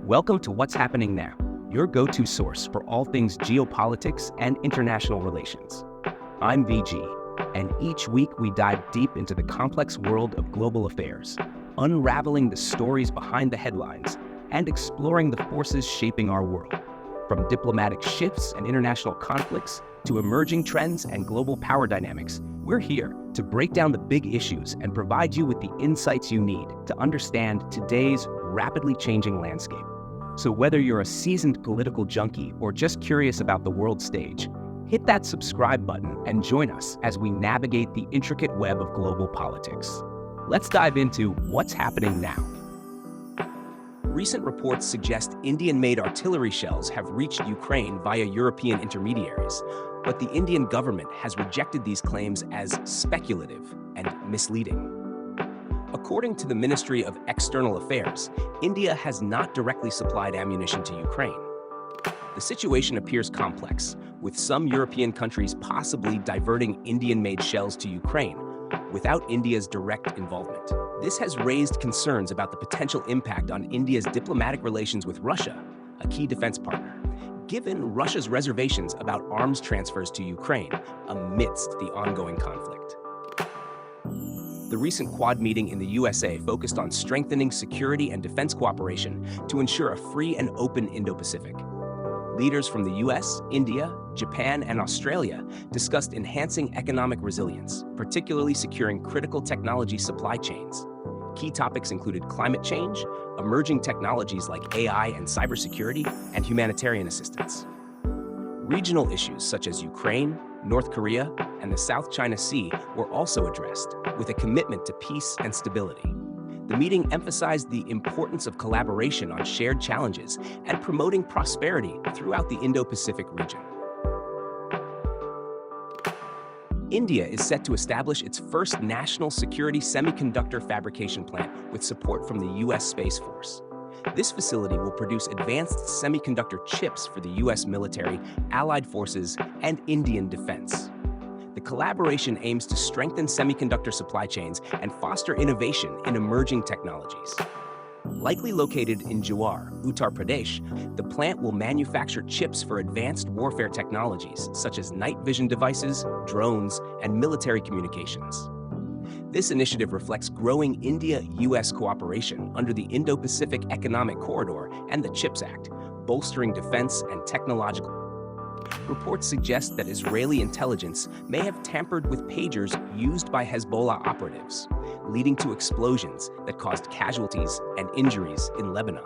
Welcome to What's Happening Now, your go-to source for all things geopolitics and international relations. I'm VG, and each week we dive deep into the complex world of global affairs, unraveling the stories behind the headlines and exploring the forces shaping our world. From diplomatic shifts and international conflicts to emerging trends and global power dynamics, we're here to break down the big issues and provide you with the insights you need to understand today's rapidly changing landscape. So whether you're a seasoned political junkie or just curious about the world stage, hit that subscribe button and join us as we navigate the intricate web of global politics. Let's dive into what's happening now. Recent reports suggest Indian-made artillery shells have reached Ukraine via European intermediaries, but the Indian government has rejected these claims as speculative and misleading. According to the Ministry of External Affairs, India has not directly supplied ammunition to Ukraine. The situation appears complex, with some European countries possibly diverting Indian-made shells to Ukraine without India's direct involvement. This has raised concerns about the potential impact on India's diplomatic relations with Russia, a key defense partner, given Russia's reservations about arms transfers to Ukraine amidst the ongoing conflict. The recent Quad meeting in the USA focused on strengthening security and defense cooperation to ensure a free and open Indo-Pacific. Leaders from the US, India, Japan, and Australia discussed enhancing economic resilience, particularly securing critical technology supply chains. Key topics included climate change, emerging technologies like AI and cybersecurity, and humanitarian assistance. Regional issues such as Ukraine, North Korea, and the South China Sea were also addressed, with a commitment to peace and stability. The meeting emphasized the importance of collaboration on shared challenges and promoting prosperity throughout the Indo-Pacific region. India is set to establish its first national security semiconductor fabrication plant with support from the US Space Force. This facility will produce advanced semiconductor chips for the US military, allied forces, and Indian defense. The collaboration aims to strengthen semiconductor supply chains and foster innovation in emerging technologies. Likely located in Jawar, Uttar Pradesh, the plant will manufacture chips for advanced warfare technologies such as night vision devices, drones, and military communications. This initiative reflects growing India-US cooperation under the Indo-Pacific Economic Corridor and the CHIPS Act, bolstering defense and technological. Reports suggest that Israeli intelligence may have tampered with pagers used by Hezbollah operatives, leading to explosions that caused casualties and injuries in Lebanon.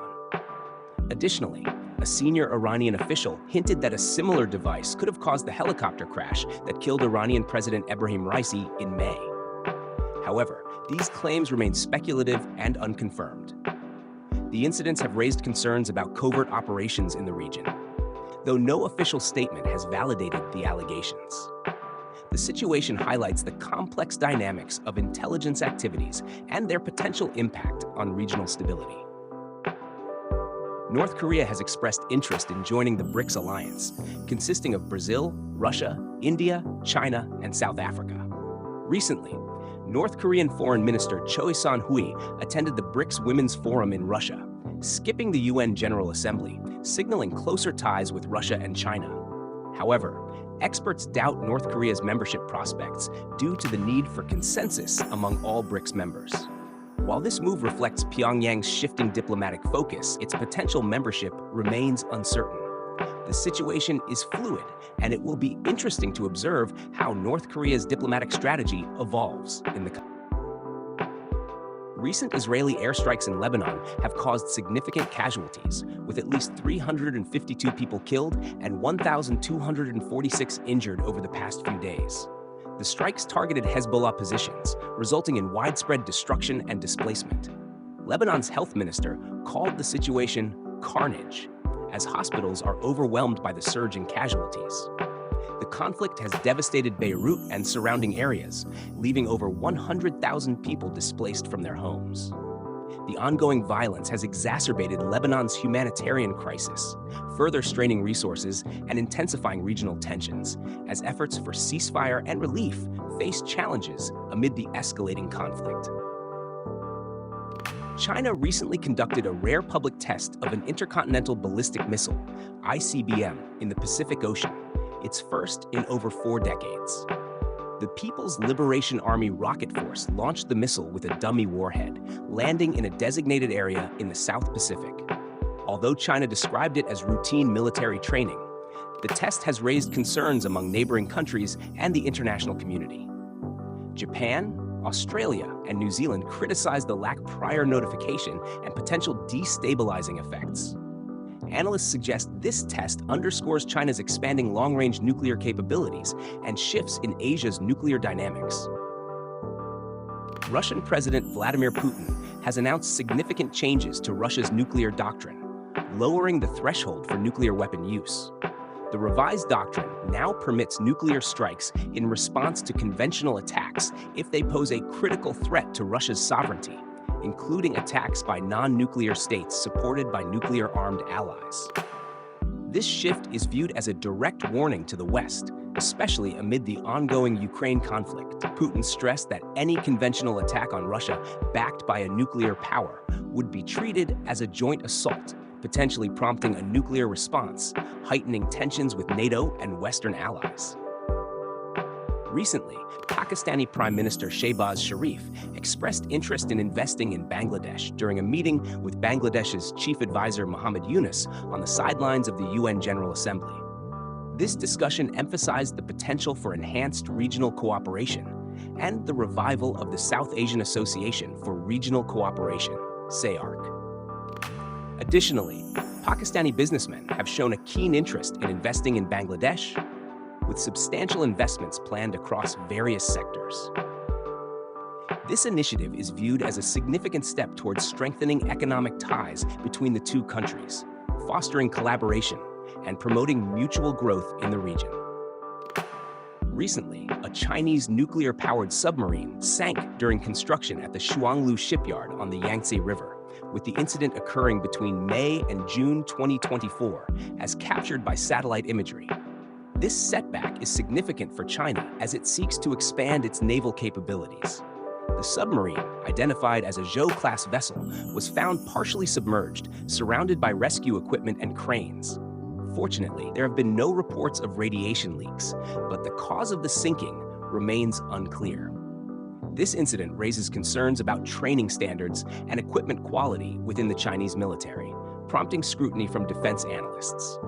Additionally, a senior Iranian official hinted that a similar device could have caused the helicopter crash that killed Iranian President Ebrahim Raisi in May. However, these claims remain speculative and unconfirmed. The incidents have raised concerns about covert operations in the region, though no official statement has validated the allegations. The situation highlights the complex dynamics of intelligence activities and their potential impact on regional stability. North Korea has expressed interest in joining the BRICS alliance, consisting of Brazil, Russia, India, China, and South Africa. Recently, North Korean Foreign Minister Choi Son-hui attended the BRICS Women's Forum in Russia, skipping the UN General Assembly, signaling closer ties with Russia and China. However, experts doubt North Korea's membership prospects due to the need for consensus among all BRICS members. While this move reflects Pyongyang's shifting diplomatic focus, its potential membership remains uncertain. The situation is fluid, and it will be interesting to observe how North Korea's diplomatic strategy evolves in the country. Recent Israeli airstrikes in Lebanon have caused significant casualties, with at least 352 people killed and 1,246 injured over the past few days. The strikes targeted Hezbollah positions, resulting in widespread destruction and displacement. Lebanon's health minister called the situation carnage, as hospitals are overwhelmed by the surge in casualties. The conflict has devastated Beirut and surrounding areas, leaving over 100,000 people displaced from their homes. The ongoing violence has exacerbated Lebanon's humanitarian crisis, further straining resources and intensifying regional tensions, as efforts for ceasefire and relief face challenges amid the escalating conflict. China recently conducted a rare public test of an intercontinental ballistic missile, ICBM, in the Pacific Ocean, its first in over 4 decades. The People's Liberation Army Rocket Force launched the missile with a dummy warhead, landing in a designated area in the South Pacific. Although China described it as routine military training, the test has raised concerns among neighboring countries and the international community. Japan, Australia, and New Zealand criticized the lack of prior notification and potential destabilizing effects. Analysts suggest this test underscores China's expanding long-range nuclear capabilities and shifts in Asia's nuclear dynamics. Russian President Vladimir Putin has announced significant changes to Russia's nuclear doctrine, lowering the threshold for nuclear weapon use. The revised doctrine now permits nuclear strikes in response to conventional attacks if they pose a critical threat to Russia's sovereignty, including attacks by non-nuclear states supported by nuclear-armed allies. This shift is viewed as a direct warning to the West, especially amid the ongoing Ukraine conflict. Putin stressed that any conventional attack on Russia backed by a nuclear power would be treated as a joint assault, potentially prompting a nuclear response, heightening tensions with NATO and Western allies. Recently, Pakistani Prime Minister Shehbaz Sharif expressed interest in investing in Bangladesh during a meeting with Bangladesh's Chief Advisor Muhammad Yunus on the sidelines of the UN General Assembly. This discussion emphasized the potential for enhanced regional cooperation and the revival of the South Asian Association for Regional Cooperation, SAARC. Additionally, Pakistani businessmen have shown a keen interest in investing in Bangladesh, with substantial investments planned across various sectors. This initiative is viewed as a significant step towards strengthening economic ties between the two countries, fostering collaboration, and promoting mutual growth in the region. Recently, a Chinese nuclear-powered submarine sank during construction at the Shuanglu shipyard on the Yangtze River, with the incident occurring between May and June 2024, as captured by satellite imagery. This setback is significant for China as it seeks to expand its naval capabilities. The submarine, identified as a Zhou-class vessel, was found partially submerged, surrounded by rescue equipment and cranes. Fortunately, there have been no reports of radiation leaks, but the cause of the sinking remains unclear. This incident raises concerns about training standards and equipment quality within the Chinese military, prompting scrutiny from defense analysts.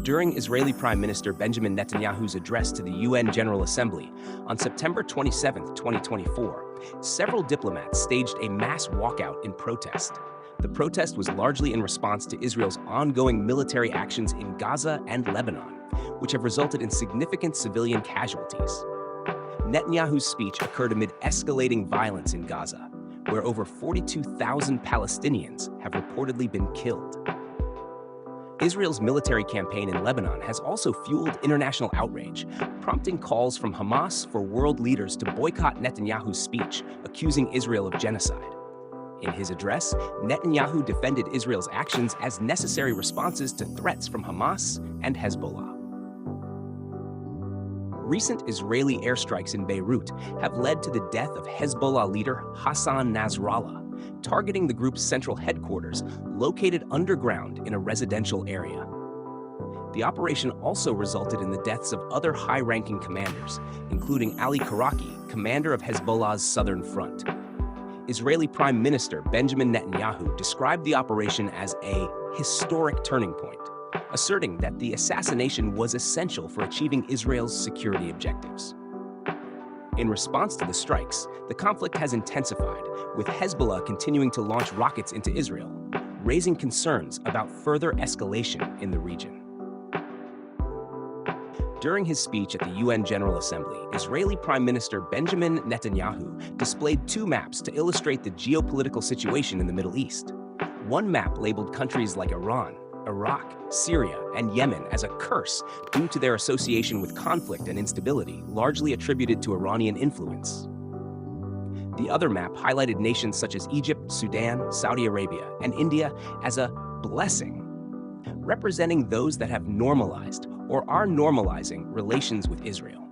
During Israeli Prime Minister Benjamin Netanyahu's address to the UN General Assembly on September 27, 2024, several diplomats staged a mass walkout in protest. The protest was largely in response to Israel's ongoing military actions in Gaza and Lebanon, which have resulted in significant civilian casualties. Netanyahu's speech occurred amid escalating violence in Gaza, where over 42,000 Palestinians have reportedly been killed. Israel's military campaign in Lebanon has also fueled international outrage, prompting calls from Hamas for world leaders to boycott Netanyahu's speech, accusing Israel of genocide. In his address, Netanyahu defended Israel's actions as necessary responses to threats from Hamas and Hezbollah. Recent Israeli airstrikes in Beirut have led to the death of Hezbollah leader Hassan Nasrallah, targeting the group's central headquarters located underground in a residential area. The operation also resulted in the deaths of other high-ranking commanders, including Ali Karaki, commander of Hezbollah's southern front. Israeli Prime Minister Benjamin Netanyahu described the operation as a historic turning point, asserting that the assassination was essential for achieving Israel's security objectives. In response to the strikes, the conflict has intensified, with Hezbollah continuing to launch rockets into Israel, raising concerns about further escalation in the region. During his speech at the UN General Assembly, Israeli Prime Minister Benjamin Netanyahu displayed 2 maps to illustrate the geopolitical situation in the Middle East. One map labeled countries like Iran, Iraq, Syria, and Yemen as a curse due to their association with conflict and instability, largely attributed to Iranian influence. The other map highlighted nations such as Egypt, Sudan, Saudi Arabia, and India as a blessing, representing those that have normalized or are normalizing relations with Israel.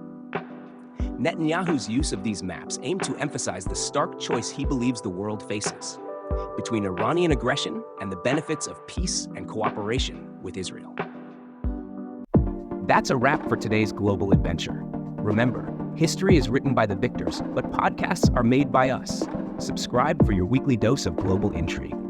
Netanyahu's use of these maps aimed to emphasize the stark choice he believes the world faces between Iranian aggression and the benefits of peace and cooperation with Israel. That's a wrap for today's global adventure. Remember, history is written by the victors, but podcasts are made by us. Subscribe for your weekly dose of global intrigue.